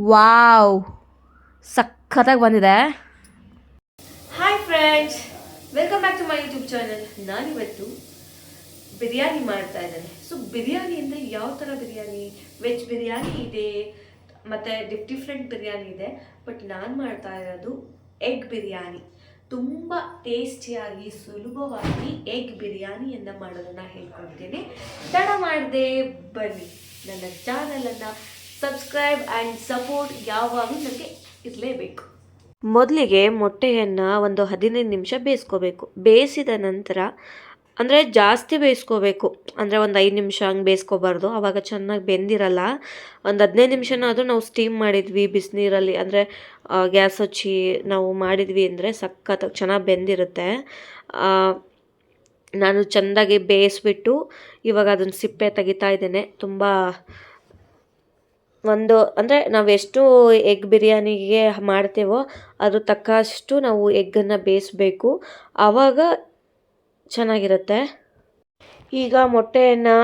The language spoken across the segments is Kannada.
ವಾವ್, ಸಖತ್ತಾಗಿ ಬಂದಿದೆ. Hi friends, welcome back to my YouTube channel. ನಾನಿವತ್ತು ಬಿರಿಯಾನಿ ಮಾಡ್ತಾ ಇದ್ದೇನೆ. ಸೊ ಬಿರಿಯಾನಿ ಅಂದರೆ ಯಾವ ಥರ ಬಿರಿಯಾನಿ? ವೆಜ್ ಬಿರಿಯಾನಿ ಇದೆ, ಮತ್ತು ಡಿಫ್ರೆಂಟ್ ಬಿರಿಯಾನಿ ಇದೆ. ಬಟ್ ನಾನು ಮಾಡ್ತಾ ಇರೋದು ಎಗ್ ಬಿರಿಯಾನಿ. ತುಂಬ ಟೇಸ್ಟಿಯಾಗಿ ಸುಲಭವಾಗಿ ಎಗ್ ಬಿರಿಯಾನಿಯನ್ನು ಮಾಡೋದನ್ನು ಹೇಳ್ಕೊಡ್ತೀನಿ. ತಡ ಮಾಡದೆ ಬನ್ನಿ, ನನ್ನ ಚಾನಲನ್ನು ಸಬ್ಸ್ಕ್ರೈಬ್ ಆ್ಯಂಡ್ ಸಪೋರ್ಟ್ ಯಾವಾಗಲೂ ನನಗೆ ಇರಲೇಬೇಕು. ಮೊದಲಿಗೆ ಮೊಟ್ಟೆಯನ್ನು ಒಂದು 15 ನಿಮಿಷ ಬೇಯಿಸ್ಕೋಬೇಕು. ಬೇಯಿಸಿದ ನಂತರ ಅಂದರೆ ಜಾಸ್ತಿ ಬೇಯಿಸ್ಕೋಬೇಕು, ಅಂದರೆ ಒಂದು 5 ನಿಮಿಷ ಹಂಗೆ ಬೇಯಿಸ್ಕೋಬಾರ್ದು, ಆವಾಗ ಚೆನ್ನಾಗಿ ಬೆಂದಿರಲ್ಲ. ಒಂದು 15 ನಿಮಿಷನಾದರೂ ನಾವು ಸ್ಟೀಮ್ ಮಾಡಿದ್ವಿ ಬಿಸಿನೀರಲ್ಲಿ, ಅಂದರೆ ಗ್ಯಾಸ್ ಹಚ್ಚಿ ನಾವು ಮಾಡಿದ್ವಿ ಅಂದರೆ ಸಖತ್ತಾಗಿ ಚೆನ್ನಾಗಿ ಬೆಂದಿರುತ್ತೆ. ನಾನು ಚೆಂದಾಗಿ ಬೇಯಿಸ್ಬಿಟ್ಟು ಇವಾಗ ಅದನ್ನು ಸಿಪ್ಪೆ ತೆಗಿತಾ ಇದ್ದೇನೆ. ತುಂಬ ಅಂದರೆ ನಾವು ಎಷ್ಟು ಎಗ್ ಬಿರಿಯಾನಿಗೆ ಮಾಡ್ತೇವೋ ಅದ್ರ ತಕ್ಕಷ್ಟು ನಾವು ಎಗ್ಗನ್ನು ಬೇಯಿಸ್ಬೇಕು, ಆವಾಗ ಚೆನ್ನಾಗಿರುತ್ತೆ. ಈಗ ಮೊಟ್ಟೆಯನ್ನು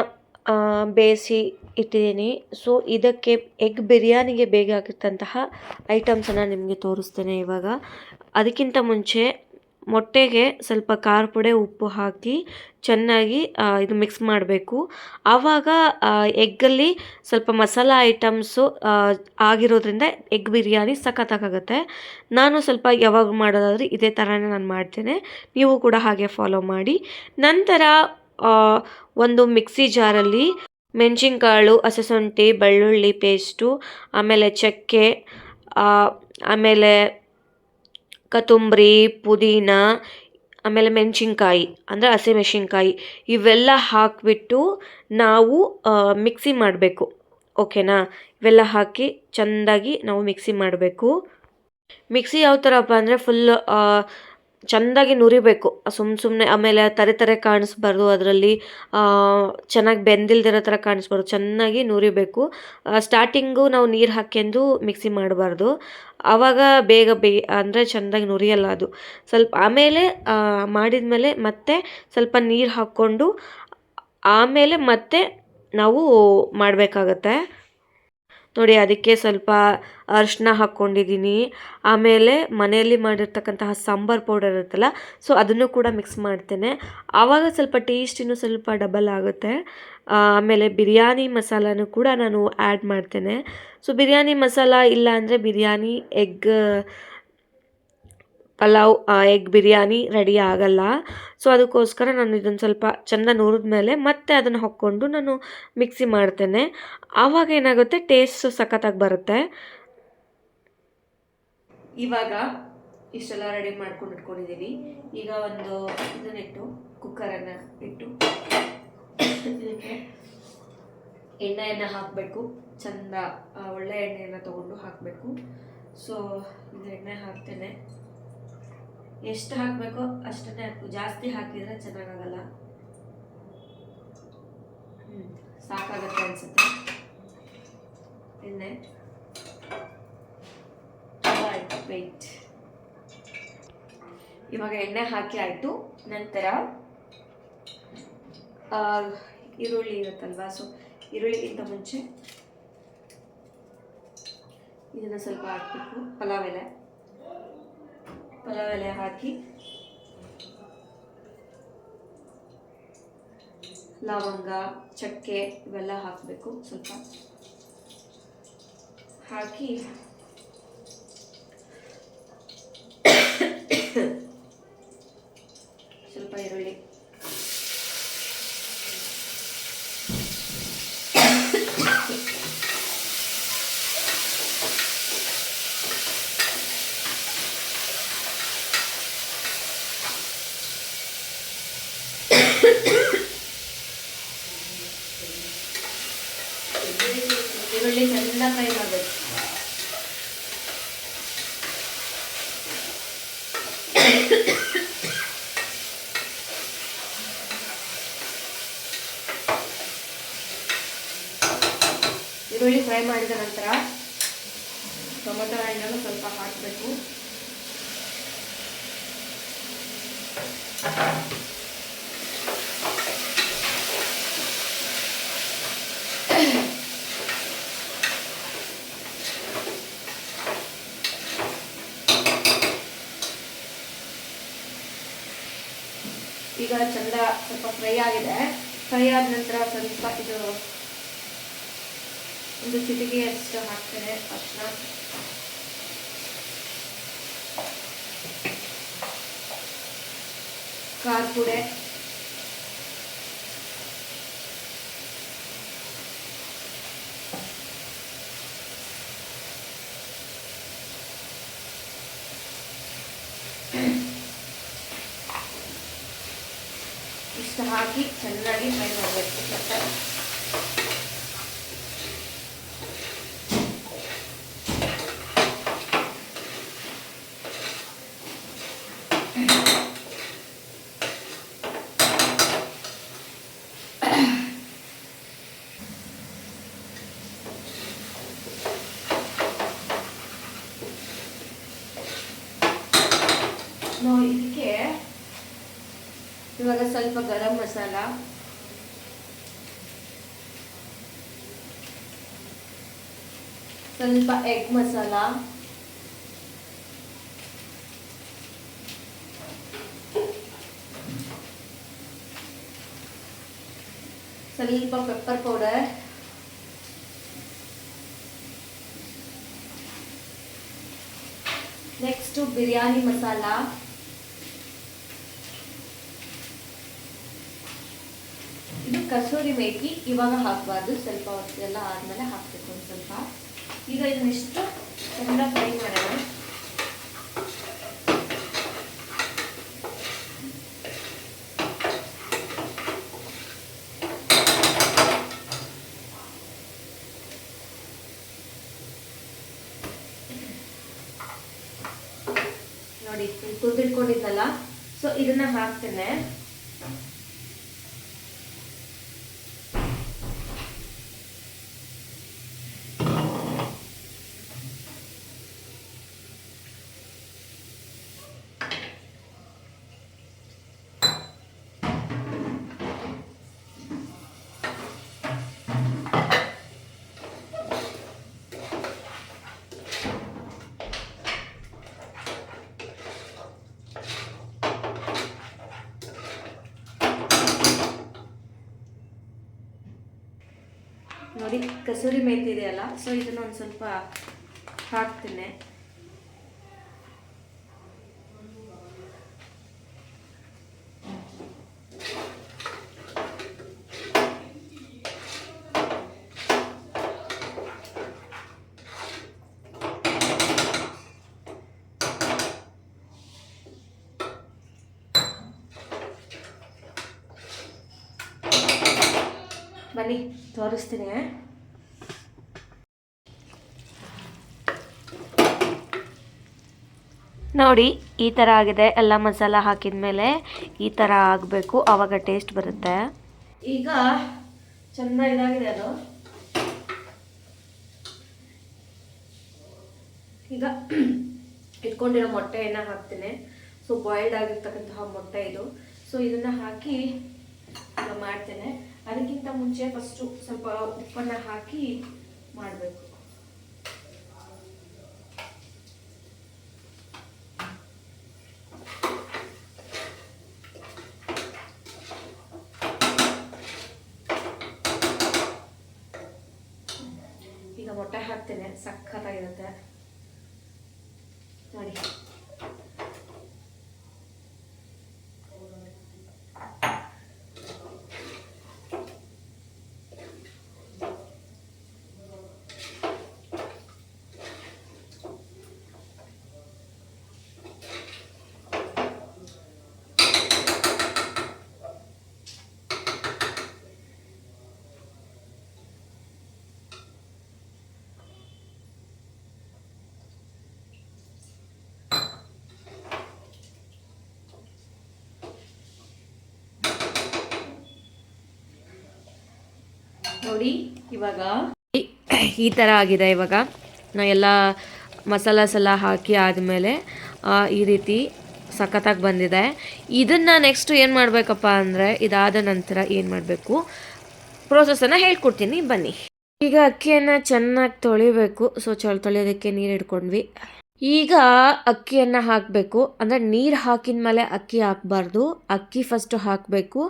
ಬೇಯಿಸಿ ಇಟ್ಟಿದ್ದೀನಿ. ಸೊ ಇದಕ್ಕೆ ಎಗ್ ಬಿರಿಯಾನಿಗೆ ಬೇಕಾಗಿರ್ತಂತಹ ಐಟಮ್ಸನ್ನು ನಿಮಗೆ ತೋರಿಸ್ತೇನೆ ಇವಾಗ. ಅದಕ್ಕಿಂತ ಮುಂಚೆ ಮೊಟ್ಟೆಗೆ ಸ್ವಲ್ಪ ಖಾರ ಪುಡಿ ಉಪ್ಪು ಹಾಕಿ ಚೆನ್ನಾಗಿ ಇದು ಮಿಕ್ಸ್ ಮಾಡಬೇಕು. ಆವಾಗ ಎಗ್ಗಲ್ಲಿ ಸ್ವಲ್ಪ ಮಸಾಲ ಐಟಮ್ಸು ಆಗಿರೋದ್ರಿಂದ ಎಗ್ ಬಿರಿಯಾನಿ ಸಖತ್ತಾಗುತ್ತೆ. ನಾನು ಸ್ವಲ್ಪ ಯಾವಾಗ ಮಾಡೋದಾದರೆ ಇದೇ ಥರನೇ ನಾನು ಮಾಡ್ತೇನೆ, ನೀವು ಕೂಡ ಹಾಗೆ ಫಾಲೋ ಮಾಡಿ. ನಂತರ ಒಂದು ಮಿಕ್ಸಿ ಜಾರಲ್ಲಿ ಮೆಣಸಿನ್ಕಾಳು, ಹಸಿಶುಂಠಿ, ಬೆಳ್ಳುಳ್ಳಿ ಪೇಸ್ಟು, ಆಮೇಲೆ ಚಕ್ಕೆ, ಆಮೇಲೆ ಕೊತ್ತಂಬರಿ, ಪುದೀನ, ಆಮೇಲೆ ಮೆಣಸಿನ್ಕಾಯಿ ಅಂದರೆ ಹಸಿಮೆಣಸಿನ್ಕಾಯಿ, ಇವೆಲ್ಲ ಹಾಕಿಬಿಟ್ಟು ನಾವು ಮಿಕ್ಸಿ ಮಾಡಬೇಕು. ಓಕೆನಾ? ಇವೆಲ್ಲ ಹಾಕಿ ಚೆಂದಾಗಿ ನಾವು ಮಿಕ್ಸಿ ಮಾಡಬೇಕು. ಮಿಕ್ಸಿ ಯಾವ ಥರಪ್ಪ ಅಂದರೆ ಫುಲ್ ಚೆಂದಾಗಿ ನುರಿಬೇಕು, ಸುಮ್ಮನೆ. ಆಮೇಲೆ ತರೆ ಕಾಣಿಸ್ಬಾರ್ದು, ಅದರಲ್ಲಿ ಚೆನ್ನಾಗಿ ಬೆಂದಿಲ್ದಿರೋ ಥರ ಕಾಣಿಸ್ಬಾರ್ದು, ಚೆನ್ನಾಗಿ ನುರಿಬೇಕು. ಸ್ಟಾರ್ಟಿಂಗು ನಾವು ನೀರು ಹಾಕ್ಯಂಡು ಮಿಕ್ಸಿ ಮಾಡಬಾರ್ದು, ಆವಾಗ ಬೇಗ ಅಂದರೆ ಚೆಂದಾಗಿ ನುರಿಯಲ್ಲ ಅದು. ಸ್ವಲ್ಪ ಆಮೇಲೆ ಮಾಡಿದ ಮೇಲೆ ಮತ್ತೆ ಸ್ವಲ್ಪ ನೀರು ಹಾಕ್ಕೊಂಡು ಆಮೇಲೆ ಮತ್ತೆ ನಾವು ಮಾಡಬೇಕಾಗತ್ತೆ. ನೋಡಿ, ಅದಕ್ಕೆ ಸ್ವಲ್ಪ ಅರಿಶಿನ ಹಾಕ್ಕೊಂಡಿದ್ದೀನಿ. ಆಮೇಲೆ ಮನೆಯಲ್ಲಿ ಮಾಡಿರ್ತಕ್ಕಂತಹ ಸಾಂಬಾರು ಪೌಡರ್ ಇರುತ್ತಲ್ಲ, ಸೊ ಅದನ್ನು ಕೂಡ ಮಿಕ್ಸ್ ಮಾಡ್ತೇನೆ, ಆವಾಗ ಸ್ವಲ್ಪ ಟೇಸ್ಟ್ ಇನ್ನೂ ಸ್ವಲ್ಪ ಡಬಲ್ ಆಗುತ್ತೆ. ಆಮೇಲೆ ಬಿರಿಯಾನಿ ಮಸಾಲನೂ ಕೂಡ ನಾನು ಆ್ಯಡ್ ಮಾಡ್ತೇನೆ. ಸೊ ಬಿರಿಯಾನಿ ಮಸಾಲ ಇಲ್ಲ ಅಂದರೆ biryani egg pulao, egg biryani ready ಆಗಲ್ಲ. ಸೊ ಅದಕ್ಕೋಸ್ಕರ ನಾನು ಇದನ್ನು ಸ್ವಲ್ಪ ಚೆಂದ ನುರಿದ ಮೇಲೆ ಮತ್ತೆ ಅದನ್ನು ಹಾಕ್ಕೊಂಡು ನಾನು ಮಿಕ್ಸಿ ಮಾಡ್ತೇನೆ, ಆವಾಗ ಏನಾಗುತ್ತೆ ಟೇಸ್ಟ್ ಸಖತ್ತಾಗಿ ಬರುತ್ತೆ. ಇವಾಗ ಇಷ್ಟೆಲ್ಲ ರೆಡಿ ಮಾಡ್ಕೊಂಡು ಇಟ್ಕೊಂಡಿದ್ದೀವಿ. ಈಗ ಒಂದು ಇದನ್ನಿಟ್ಟು ಕುಕ್ಕರನ್ನು ಇಟ್ಟು ಇದಕ್ಕೆ ಎಣ್ಣೆಯನ್ನು ಹಾಕಬೇಕು. ಚೆಂದ ಒಳ್ಳೆ ಎಣ್ಣೆಯನ್ನು ತೊಗೊಂಡು ಹಾಕಬೇಕು. ಸೊ ಇದು ಎಣ್ಣೆ ಹಾಕ್ತೇನೆ. ಎಷ್ಟು ಹಾಕಬೇಕೋ ಅಷ್ಟನ್ನೇ ಹಾಕಬೇಕು, ಜಾಸ್ತಿ ಹಾಕಿದರೆ ಚೆನ್ನಾಗಾಗಲ್ಲ. ಸಾಕಾಗುತ್ತೆ ಅನಿಸುತ್ತೆ ಎಣ್ಣೆ. ಆಯಿತು, ವೆಯ್ಟ್. ಇವಾಗ ಎಣ್ಣೆ ಹಾಕಿ ಆಯಿತು. ನಂತರ ಈರುಳ್ಳಿ ಇರುತ್ತಲ್ವಾ, ಸೊ ಈರುಳ್ಳಿಗಿಂತ ಮುಂಚೆ ಇದನ್ನು ಸ್ವಲ್ಪ ಹಾಕಬೇಕು. ಪಲಾವ್ ಎಲೆ ಹಾಕಿ ಲವಂಗ, ಚಕ್ಕೆ ಇವೆಲ್ಲ ಹಾಕಬೇಕು. ಸ್ವಲ್ಪ ಹಾಕಿ ಸ್ವಲ್ಪ ಈರುಳ್ಳಿ ಚೆಂದ ಫ್ರೈ ಮಾಡಬೇಕು. ಈರುಳ್ಳಿ ಫ್ರೈ ಮಾಡಿದ ನಂತರ ಟೊಮೆಟೊ ಹಣ್ಣನ್ನು ಸ್ವಲ್ಪ ಹಾಕಬೇಕು. ಈಗ ಚಂದ ಸ್ವಲ್ಪ ಫ್ರೈ ಆಗಿದೆ. ಫ್ರೈ ಆದ ನಂತರ ಸ್ವಲ್ಪ ಇದು ಒಂದು ಚಿಟಿಕೆ ಅಷ್ಟು ಹಾಕ್ತೇನೆ ಅರ್ಶಿನ. ಖಾರ ಪುಡಿ, ಇಷ್ಟು ಹಾಕಿ ಚೆನ್ನಾಗಿ ಫ್ರೈ ಮಾಡಬೇಕು. ಮತ್ತೆ ನಾವು ಇದಕ್ಕೆ ಇವಾಗ ಸ್ವಲ್ಪ ಗರಂ ಮಸಾಲ, ಸ್ವಲ್ಪ ಎಗ್ ಮಸಾಲ, ಸ್ವಲ್ಪ pepper powder, next biryani masala, ಇದು ಕಸೂರಿ ಮೇಥಿ ಇವಾಗ ಹಾಕಬಾರ್ದು, ಸ್ವಲ್ಪ ಹೊತ್ತೆಲ್ಲ ಆದಮೇಲೆ ಹಾಕಬೇಕು ಒಂದು ಸ್ವಲ್ಪ. ಈಗ ಇದನ್ನಿಷ್ಟು ಚೆಂದ ಫ್ರೈ ಮಾಡೋಣ. ನೋಡಿ ತುರಿದಿಟ್ಕೊಂಡಿದ್ನಲ್ಲ, ಸೊ ಇದನ್ನ ಹಾಕ್ತೇನೆ. ನೋಡಿ ಕಸೂರಿ ಮೇಥಿ ಇದೆಯಲ್ಲ, ಸೊ ಇದನ್ನು ಒಂದು ಸ್ವಲ್ಪ ಹಾಕ್ತೇನೆ. ಬನ್ನಿ ತೋರಿಸ್ತೀನಿ. ನೋಡಿ ಈ ಥರ ಆಗಿದೆ. ಎಲ್ಲ ಮಸಾಲ ಹಾಕಿದ ಮೇಲೆ ಈ ಥರ ಆಗಬೇಕು, ಆವಾಗ ಟೇಸ್ಟ್ ಬರುತ್ತೆ. ಈಗ ಚೆಂದ ಇದಾಗಿದೆ ಅದು. ಈಗ ಇಟ್ಕೊಂಡಿರೋ ಮೊಟ್ಟೆಯನ್ನು ಹಾಕ್ತೀನಿ. ಸೊ ಬಾಯ್ಲ್ಡ್ ಆಗಿರ್ತಕ್ಕಂತಹ ಮೊಟ್ಟೆ ಇದು. ಸೊ ಇದನ್ನು ಹಾಕಿ ಮಾಡ್ತೇನೆ. ಅದಕ್ಕಿಂತ ಮುಂಚೆ ಫಸ್ಟು ಸ್ವಲ್ಪ ಉಪ್ಪನ್ನು ಹಾಕಿ ಮಾಡಬೇಕು. ಈಗ ಮೊಟ್ಟೆ ಹಾಕ್ತೇನೆ, ಸಖತ್ತಾಗಿರುತ್ತೆ ನೋಡಿ. ನೋಡಿ ಇವಾಗ ಈ ಥರ ಆಗಿದೆ. ಇವಾಗ ನಾ ಎಲ್ಲ ಮಸಾಲಾಸೆಲ್ಲ ಹಾಕಿ ಆದಮೇಲೆ ಈ ರೀತಿ ಸಖತ್ತಾಗಿ ಬಂದಿದೆ. ಇದನ್ನು ನೆಕ್ಸ್ಟು ಏನು ಮಾಡಬೇಕಪ್ಪ ಅಂದರೆ, ಇದಾದ ನಂತರ ಏನು ಮಾಡಬೇಕು ಪ್ರೋಸೆಸನ್ನು ಹೇಳ್ಕೊಡ್ತೀನಿ ಬನ್ನಿ. ಈಗ ಅಕ್ಕಿಯನ್ನು ಚೆನ್ನಾಗಿ ತೊಳಿಬೇಕು. ಸೊ ತೊಳೆಯೋದಕ್ಕೆ ನೀರು ಇಟ್ಕೊಂಡ್ವಿ. ಈಗ ಅಕ್ಕಿಯನ್ನು ಹಾಕಬೇಕು. ಅಂದರೆ ನೀರು ಹಾಕಿದ ಮೇಲೆ ಅಕ್ಕಿ ಹಾಕಬಾರ್ದು. ಅಕ್ಕಿ ಫಸ್ಟು ಹಾಕಬೇಕು.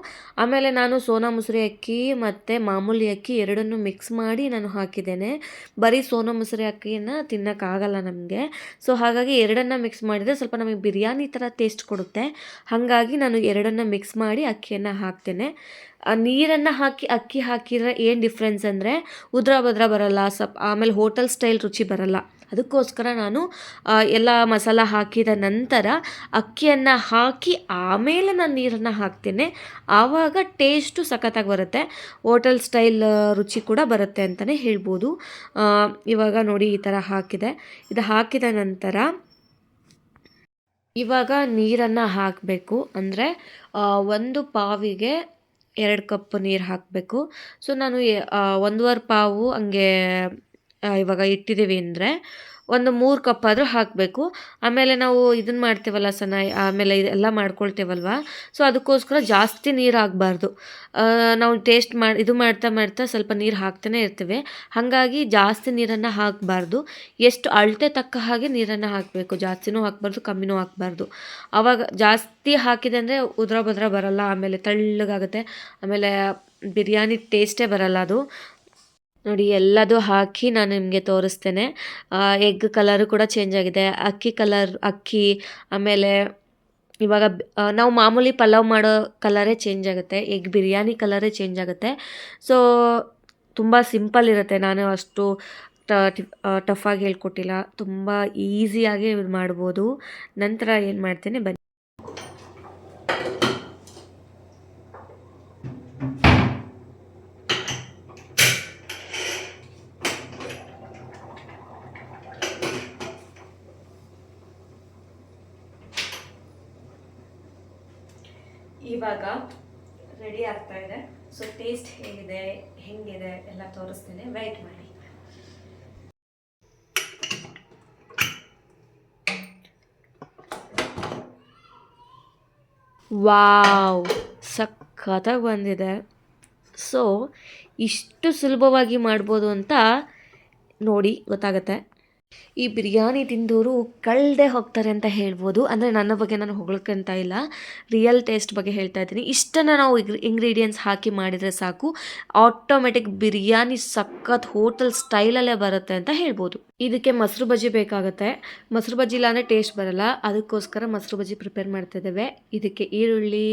ಆಮೇಲೆ ನಾನು ಸೋನಾ ಮಸೂರಿ ಅಕ್ಕಿ ಮತ್ತು ಮಾಮೂಲಿ ಅಕ್ಕಿ ಎರಡನ್ನೂ ಮಿಕ್ಸ್ ಮಾಡಿ ನಾನು ಹಾಕಿದ್ದೇನೆ. ಬರೀ ಸೋನಾ ಮಸೂರಿ ಅಕ್ಕಿಯನ್ನು ತಿನ್ನೋಕ್ಕಾಗಲ್ಲ ನಮಗೆ. ಸೊ ಹಾಗಾಗಿ ಎರಡನ್ನು ಮಿಕ್ಸ್ ಮಾಡಿದರೆ ಸ್ವಲ್ಪ ನಮಗೆ ಬಿರಿಯಾನಿ ಥರ ಟೇಸ್ಟ್ ಕೊಡುತ್ತೆ. ಹಾಗಾಗಿ ನಾನು ಎರಡನ್ನು ಮಿಕ್ಸ್ ಮಾಡಿ ಅಕ್ಕಿಯನ್ನು ಹಾಕ್ತೇನೆ. ನೀರನ್ನು ಹಾಕಿ ಅಕ್ಕಿ ಹಾಕಿದರೆ ಏನು ಡಿಫ್ರೆನ್ಸ್ ಅಂದರೆ ಉದ್ರ ಭದ್ರ ಬರೋಲ್ಲ, ಆಮೇಲೆ ಹೋಟೆಲ್ ಸ್ಟೈಲ್ ರುಚಿ ಬರೋಲ್ಲ. ಅದಕ್ಕೋಸ್ಕರ ನಾನು ಎಲ್ಲ ಮಸಾಲ ಹಾಕಿದ ನಂತರ ಅಕ್ಕಿಯನ್ನು ಹಾಕಿ ಆಮೇಲೆ ನಾನು ನೀರನ್ನು ಹಾಕ್ತೇನೆ. ಆವಾಗ ಟೇಸ್ಟು ಸಖತ್ತಾಗಿ ಬರುತ್ತೆ. ಹೋಟೆಲ್ ಸ್ಟೈಲ್ ರುಚಿ ಕೂಡ ಬರುತ್ತೆ ಅಂತಲೇ ಹೇಳ್ಬೋದು. ಇವಾಗ ನೋಡಿ ಈ ಥರ ಹಾಕಿದೆ. ಇದು ಹಾಕಿದ ನಂತರ ಇವಾಗ ನೀರನ್ನು ಹಾಕಬೇಕು. ಅಂದರೆ 1 ಪಾವಿಗೆ 2 ಕಪ್ ನೀರು ಹಾಕಬೇಕು. ಸೊ ನಾನು 1.5 ಪಾವು ಹಂಗೆ ಇವಾಗ ಇಟ್ಟಿದ್ದೀವಿ ಅಂದರೆ ಒಂದು 3 ಕಪ್ ಆದರೂ ಹಾಕಬೇಕು. ಆಮೇಲೆ ನಾವು ಇದನ್ನು ಮಾಡ್ತೀವಲ್ಲ ಆಮೇಲೆ ಇದೆಲ್ಲ ಮಾಡ್ಕೊಳ್ತೇವಲ್ವ, ಸೊ ಅದಕ್ಕೋಸ್ಕರ ಜಾಸ್ತಿ ನೀರು ಹಾಕಬಾರ್ದು. ನಾವು ಟೇಸ್ಟ್ ಇದು ಮಾಡ್ತಾ ಸ್ವಲ್ಪ ನೀರು ಹಾಕ್ತಾನೆ ಇರ್ತೀವಿ. ಹಾಗಾಗಿ ಜಾಸ್ತಿ ನೀರನ್ನು ಹಾಕಬಾರ್ದು. ಎಷ್ಟು ಅಳತೆ ತಕ್ಕ ಹಾಗೆ ನೀರನ್ನು ಹಾಕಬೇಕು. ಜಾಸ್ತಿನೂ ಹಾಕಬಾರ್ದು, ಕಮ್ಮಿನೂ ಹಾಕಬಾರ್ದು. ಆವಾಗ ಜಾಸ್ತಿ ಹಾಕಿದೆ ಅಂದರೆ ಉದ್ರ ಭದ್ರ ಬರೋಲ್ಲ, ಆಮೇಲೆ ತೆಳ್ಳಗಾಗುತ್ತೆ, ಆಮೇಲೆ ಬಿರಿಯಾನಿ ಟೇಸ್ಟೇ ಬರೋಲ್ಲ ಅದು. ನೋಡಿ ಎಲ್ಲದೂ ಹಾಕಿ ನಾನು ನಿಮಗೆ ತೋರಿಸ್ತೇನೆ. ಎಗ್ ಕಲರು ಕೂಡ ಚೇಂಜ್ ಆಗಿದೆ. ಅಕ್ಕಿ ಆಮೇಲೆ ಇವಾಗ ನಾವು ಮಾಮೂಲಿ ಪಲಾವ್ ಮಾಡೋ ಕಲರೇ ಚೇಂಜ್ ಆಗುತ್ತೆ. ಎಗ್ ಬಿರಿಯಾನಿ ಕಲರೇ ಚೇಂಜ್ ಆಗುತ್ತೆ. ಸೊ ತುಂಬ ಸಿಂಪಲ್ ಇರುತ್ತೆ. ನಾನು ಅಷ್ಟು ಟಫಾಗಿ ಹೇಳ್ಕೊಟ್ಟಿಲ್ಲ. ತುಂಬ ಈಸಿಯಾಗಿ ಮಾಡ್ಬೋದು. ನಂತರ ಏನು ಮಾಡ್ತೇನೆ ಬನ್ನಿ. ಇವಾಗ ರೆಡಿ ಆಗ್ತಾ ಇದೆ. ಸೊ ಟೇಸ್ಟ್ ಹೆಂಗಿದೆ ಎಲ್ಲ ತೋರಿಸ್ತೇನೆ, ವೆಯ್ಟ್ ಮಾಡಿ. ವಾವ್, ಸಖತ್ತಾಗಿ ಬಂದಿದೆ. ಸೊ ಇಷ್ಟು ಸುಲಭವಾಗಿ ಮಾಡ್ಬೋದು ಅಂತ ನೋಡಿ ಗೊತ್ತಾಗುತ್ತೆ. ಈ ಬಿರಿಯಾನಿ ತಿಂದವರು ಕಳ್ದೆ ಹೋಗ್ತಾರೆ ಅಂತ ಹೇಳ್ಬೋದು. ಅಂದರೆ ನನ್ನ ಬಗ್ಗೆ ನಾನು ಹೊಗಳ್ಕೊಂತ ಇಲ್ಲ, ರಿಯಲ್ ಟೇಸ್ಟ್ ಬಗ್ಗೆ ಹೇಳ್ತಾ ಇದ್ದೀನಿ. ಇಷ್ಟನ್ನು ನಾವು ಇಂಗ್ರೀಡಿಯೆಂಟ್ಸ್ ಹಾಕಿ ಮಾಡಿದರೆ ಸಾಕು, ಆಟೋಮೆಟಿಕ್ ಬಿರಿಯಾನಿ ಸಖತ್ ಹೋಟೆಲ್ ಸ್ಟೈಲಲ್ಲೇ ಬರುತ್ತೆ ಅಂತ ಹೇಳ್ಬೋದು. ಇದಕ್ಕೆ ಮೊಸರು ಬಜ್ಜಿ ಬೇಕಾಗುತ್ತೆ. ಮೊಸರು ಬಜ್ಜಿ ಇಲ್ಲ ಅಂದರೆ ಟೇಸ್ಟ್ ಬರಲ್ಲ. ಅದಕ್ಕೋಸ್ಕರ ಮೊಸರು ಬಜ್ಜಿ ಪ್ರಿಪೇರ್ ಮಾಡ್ತಿದ್ದೇವೆ. ಇದಕ್ಕೆ ಈರುಳ್ಳಿ,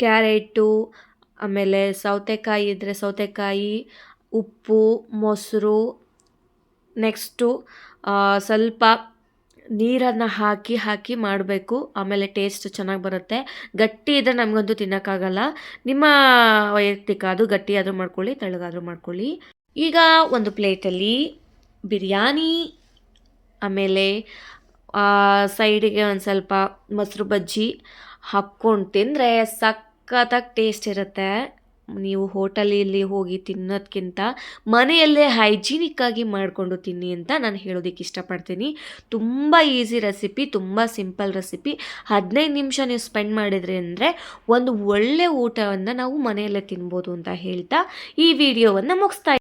ಕ್ಯಾರೆಟು, ಆಮೇಲೆ ಸೌತೆಕಾಯಿ ಇದ್ದರೆ ಸೌತೆಕಾಯಿ, ಉಪ್ಪು, ಮೊಸರು, ನೆಕ್ಸ್ಟು ಸ್ವಲ್ಪ ನೀರನ್ನು ಹಾಕಿ ಮಾಡಬೇಕು. ಆಮೇಲೆ ಟೇಸ್ಟ್ ಚೆನ್ನಾಗಿ ಬರುತ್ತೆ. ಗಟ್ಟಿ ಇದ್ದರೆ ನಮಗಂತೂ ತಿನ್ನೋಕ್ಕಾಗಲ್ಲ. ನಿಮ್ಮ ವೈಯಕ್ತಿಕ, ಅದು ಗಟ್ಟಿ ಆದರೂ ಮಾಡ್ಕೊಳ್ಳಿ, ತೆಳ್ಳಗಾದರೂ ಮಾಡ್ಕೊಳ್ಳಿ. ಈಗ ಒಂದು ಪ್ಲೇಟಲ್ಲಿ ಬಿರಿಯಾನಿ, ಆಮೇಲೆ ಸೈಡಿಗೆ ಒಂದು ಸ್ವಲ್ಪ ಮೊಸರು ಬಜ್ಜಿ ಹಾಕ್ಕೊಂಡು ತಿಂದರೆ ಸಖತ್ತಾಗಿ ಟೇಸ್ಟ್ ಇರುತ್ತೆ. ನೀವು ಹೋಟೆಲಲ್ಲಿ ಹೋಗಿ ತಿನ್ನೋದಕ್ಕಿಂತ ಮನೆಯಲ್ಲೇ ಹೈಜೀನಿಕ್ಕಾಗಿ ಮಾಡಿಕೊಂಡು ತಿನ್ನಿ ಅಂತ ನಾನು ಹೇಳೋದಕ್ಕೆ ಇಷ್ಟಪಡ್ತೀನಿ. ತುಂಬ ಈಸಿ ರೆಸಿಪಿ, ತುಂಬ ಸಿಂಪಲ್ ರೆಸಿಪಿ. 15 ನಿಮಿಷ ನೀವು ಸ್ಪೆಂಡ್ ಮಾಡಿದ್ರಿ ಅಂದರೆ ಒಂದು ಒಳ್ಳೆ ಊಟವನ್ನು ನಾವು ಮನೆಯಲ್ಲೇ ತಿನ್ಬೋದು ಅಂತ ಹೇಳ್ತಾ ಈ ವಿಡಿಯೋವನ್ನು ಮುಗಿಸ್ತಾ